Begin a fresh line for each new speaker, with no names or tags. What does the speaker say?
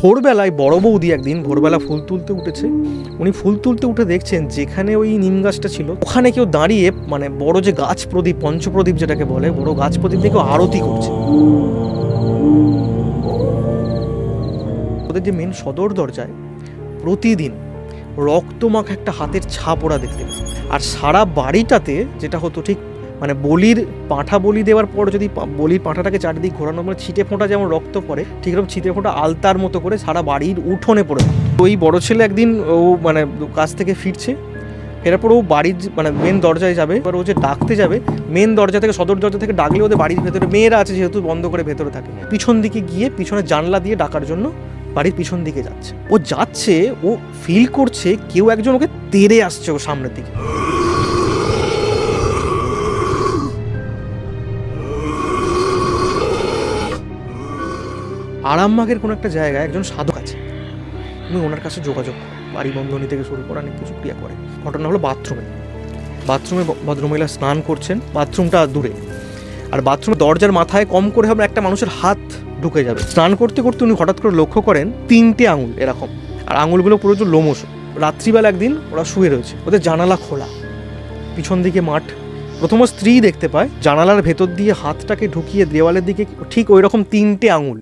ভোরবেলায় বড় বৌদি একদিন ভোরবেলা ফুল তুলতে উঠেছে। উনি ফুল তুলতে উঠে দেখছেন যেখানে ওই নিম গাছটা ছিল ওখানে কেউ দাঁড়িয়ে মানে বড় যে গাছ প্রদীপ, পঞ্চপ্রদীপ যেটাকে বলে, বড় গাছ প্রদীপ দিয়ে কেউ আরতি করছে। ওদের যে মেন সদর দরজায় প্রতিদিন রক্তমাখা একটা হাতের ছাপ ওরা দেখতে পেত। আর সারা বাড়িটাতে যেটা হতো, ঠিক মানে বলির পাঁঠা বলি দেওয়ার পর যদি বলির পাঁঠাটাকে চারিদিক ঘোরানোর পরে ছিটে ফোঁটা যেমন রক্ত পড়ে, ঠিক এরকম ছিটে ফোঁটা আলতার মতো করে সারা বাড়ির উঠোনে পড়ে। ওই বড় ছেলে একদিন ও মানে কাজ থেকে ফিরছে, ফেরার পর ও বাড়ির মানে মেন দরজায় যাবে। এবার ও যে ডাকতে যাবে, মেন দরজা থেকে সদর দরজা থেকে ডাকলে ওদের বাড়ির ভেতরে মেয়েরা আছে যেহেতু বন্ধ করে ভেতরে থাকে, পিছন দিকে গিয়ে পিছনে জানলা দিয়ে ডাকার জন্য বাড়ির পিছন দিকে যাচ্ছে। ও যাচ্ছে, ও ফিল করছে কেউ একজন ওকে তেড়ে আসছে ও সামনের দিকে। আরামবাগের কোনো একটা জায়গায় একজন সাধক আছে, তুমি ওনার কাছে যোগাযোগ করো। বাড়ি বন্ধনী থেকে শুরু করে অনেক কিছু ক্রিয়া করে। ঘটনা হলো বাথরুমে ভদ্রমহিলা স্নান করছেন, বাথরুমটা দূরে, আর বাথরুমের দরজার মাথায় কম করে হবে একটা মানুষের হাত ঢুকে যাবে। স্নান করতে করতে উনি হঠাৎ করে লক্ষ্য করেন 3টে আঙুল এরকম, আর আঙুলগুলো পুরো লোমশ। রাত্রিবেলা একদিন ওরা শুয়ে রয়েছে, ওদের জানালা খোলা, পিছন দিকে মাঠ। প্রথম স্ত্রী দেখতে পায় জানালার ভেতর দিয়ে হাতটাকে ঢুকিয়ে দেওয়ালের দিকে ঠিক ওই রকম 3টে আঙুল